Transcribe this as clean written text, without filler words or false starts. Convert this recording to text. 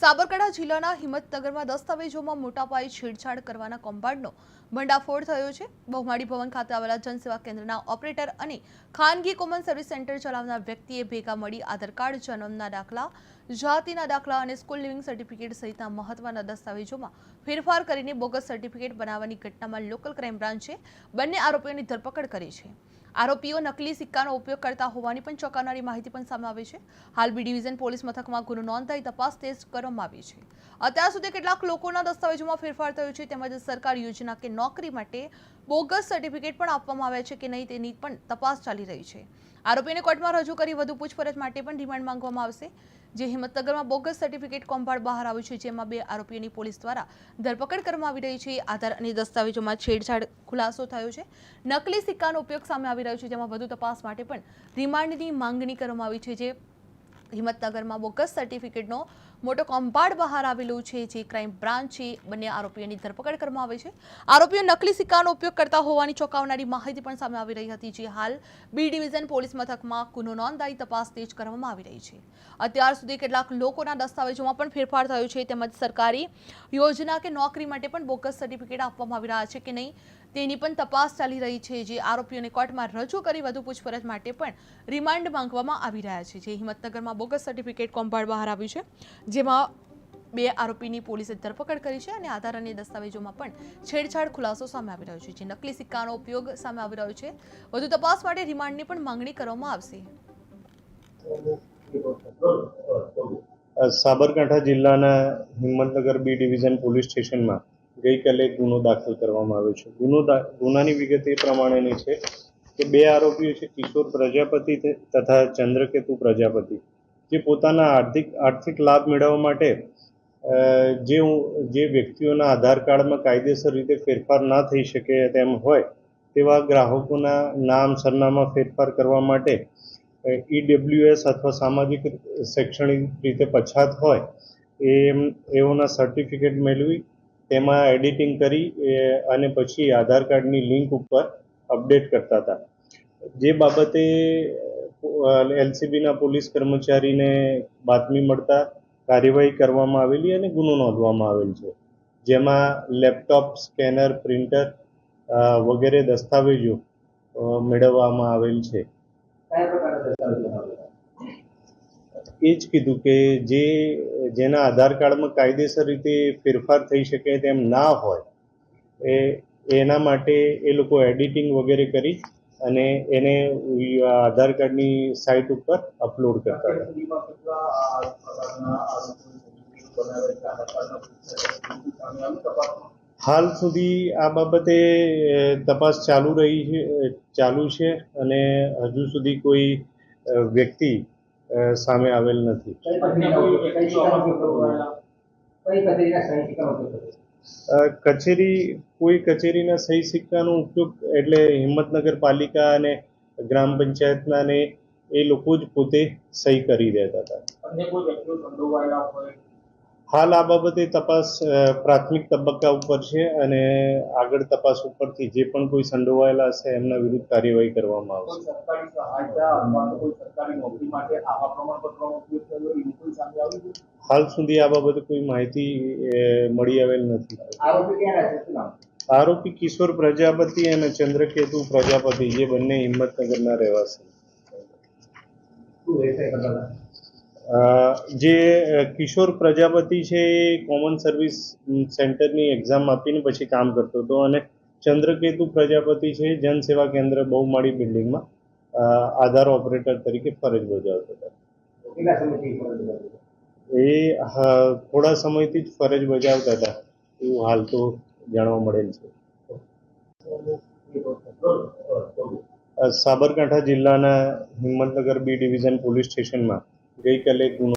સાબરકાંઠા જિલ્લાના હિંમતનગરમાં દસ્તાવેજોમાં મોટા પાયે છેડછાડ કરવાના કૌભાંડનો ભંડાફોડ થયો છે। બહુમાળી ભવન ખાતે આવેલા જનસેવા કેન્દ્રના ઓપરેટર અને ખાનગી કોમન સર્વિસ સેન્ટર ચલાવનાર વ્યક્તિએ ભેગા મળી આધાર કાર્ડ, જન્મના દાખલા, જાતિના દાખલા અને સ્કૂલ લિવિંગ સર્ટિફિકેટ સહિતના મહત્વના દસ્તાવેજોમાં ફેરફાર કરીને બોગસ સર્ટિફિકેટ બનાવવાની ઘટનામાં લોકલ ક્રાઇમ બ્રાન્ચે બંને આરોપીઓની ધરપકડ કરી છે। આરોપીઓ નકલી સિક્કાનો ઉપયોગ કરતા હોવાની પણ ચોંકાવનારી માહિતી પણ સામે આવી છે। હાલ બી ડિવિઝન પોલીસ મથકમાં ગુનો નોંધાઈ તપાસ તેજ કરવામાં આવી છે। અત્યાર સુધી કેટલાક લોકોના દસ્તાવેજોમાં ફેરફાર થયો છે તેમજ સરકારી યોજના કે નોકરી માટે બોગસ સર્ટિફિકેટ પણ આપવામાં આવ્યા છે કે નહીં તેની પણ તપાસ ચાલી રહી છે। આરોપીને કોર્ટમાં રજૂ કરી વધુ પૂછપરછ માટે પણ રિમાન્ડ માંગવામાં આવશે। જે હિંમતનગરમાં બોગસ સર્ટિફિકેટ કૌભાંડ બહાર આવ્યું છે જેમાં બે આરોપીઓની પોલીસ દ્વારા ધરપકડ કરવામાં આવી રહી છે। આધાર અને દસ્તાવેજોમાં છેડછાડ ખુલાસો થયો છે। નકલી સિક્કાનો ઉપયોગ સામે આવી રહ્યો છે જેમાં વધુ તપાસ માટે પણ રિમાન્ડની માંગણી કરવામાં આવી છે। જે હિંમતનગરમાં બોગસ સર્ટિફિકેટનો મોટો કૌભાંડ બહાર આવેલું છે જે ક્રાઇમ બ્રાન્ચે બંને આરોપીઓની ધરપકડ કરવામાં આવી છે। આરોપીઓ નકલી સિક્કાનો ઉપયોગ કરતા હોવાની ચોંકાવનારી માહિતી પણ સામે આવી રહી હતી જે હાલ બી ડિવિઝન પોલીસ મથકમાં ગુનો નોંધાઈ તપાસ તેજ કરવામાં આવી રહી છે। અત્યાર સુધી કેટલાક લોકોના દસ્તાવેજોમાં પણ ફેરફાર થયો છે તેમજ સરકારી યોજના કે નોકરી માટે પણ બોગસ સર્ટિફિકેટ આપવામાં આવી રહ્યા છે કે નહીં તેની પણ તપાસ ચાલી રહી છે। જે આરોપીઓને કોર્ટમાં રજૂ કરી વધુ પૂછપરછ માટે પણ રિમાન્ડ માંગવામાં આવી રહ્યા છે। જે હિંમતનગરમાં બોગસ સર્ટિફિકેટ કૌભાંડ બહાર આવ્યું છે જેમાં બે આરોપીની પોલીસે ધરપકડ કરી છે અને આધાર અને દસ્તાવેજોમાં પણ છેડછાડ ખુલાસો સામે આવી રહ્યો છે। જે નકલી સિક્કાનો ઉપયોગ સામે આવી રહ્યો છે વધુ તપાસ માટે રિમાન્ડની પણ માંગણી કરવામાં આવશે। સાબરકાંઠા જિલ્લાના હિંમતનગર બી ડિવિઝન પોલીસ સ્ટેશનમાં ગઈકાલે ગુનો દાખલ કરવામાં આવ્યો છે। ગુનાની વિગત એ પ્રમાણેની છે કે બે આરોપીઓ છે કિશોર પ્રજાપતિ તથા ચંદ્રકેતુ પ્રજાપતિ જે પોતાના આર્થિક લાભ મેળવવા માટે જે વ્યક્તિઓના આધાર કાર્ડમાં કાયદેસર રીતે ફેરફાર ના થઈ શકે તેમ હોય તેવા ગ્રાહકોના નામ સરનામા ફેરફાર કરવા માટે EWS અથવા સામાજિક શૈક્ષણિક રીતે પછાત હોય એઓના સર્ટિફિકેટ મેળવી તેમાં એડિટિંગ કરી અને પછી આધાર કાર્ડની લિંક ઉપર અપડેટ કરતા હતા। જે બાબતે LCBના પોલીસ કર્મચારીને બાતમી મળતા કાર્યવાહી કરવામાં આવેલી અને ગુનો નોંધવામાં આવેલ છે જેમાં લેપટોપ, સ્કેનર, પ્રિન્ટર વગેરે દસ્તાવેજો મેળવવામાં આવેલ છે। એ જ કીધું કે જેના આધાર કાર્ડમાં કાયદેસર રીતે ફેરફાર થઈ શકે તેમ ના હોય એના માટે એ લોકો એડિટિંગ વગેરે કરી અને એને આધાર કાર્ડની સાઇટ ઉપર અપલોડ કરતા હતા। હાલ સુધી આ બાબતે તપાસ ચાલુ છે અને હજુ સુધી કોઈ વ્યક્તિ સામે આવેલ નથી। કોઈ કચેરીના સહી સિક્કાનો ઉપયોગ એટલે હિંમતનગર પાલિકા અને ગ્રામ પંચાયતના ને એ લોકો જ પોતે સહી કરી દેતા હતા। હાલ આ બાબતે તપાસ પ્રાથમિક તબક્કા ઉપર છે અને આગળ તપાસ ઉપરથી જે પણ કોઈ સંડોવાયેલા હશે એમના વિરુદ્ધ કાર્યવાહી કરવામાં આવશે। હાલ સુધી આ બાબતે કોઈ માહિતી મળી આવેલ નથી। આરોપી કિશોર પ્રજાપતિ અને ચંદ્રકેતુ પ્રજાપતિ જે બંને હિંમતનગરના રહેવાસી। જે કિશોર પ્રજાપતિ છે એ કોમન સર્વિસ સેન્ટરની એક્ઝામ આપીને પછી કામ કરતો હતો અને ચંદ્રકેતુ પ્રજાપતિ છે જનસેવા કેન્દ્ર બહુમાળી બિલ્ડિંગમાં આધાર ઓપરેટર તરીકે ફરજ બજાવતા હતા। એ થોડા સમયથી જ ફરજ બજાવતા હતા એવું હાલ તો જાણવા મળેલ છે। સાબરકાંઠા જિલ્લાના હિંમતનગર બી ડિવિઝન પોલીસ સ્ટેશનમાં ગઈકાલે ગુનો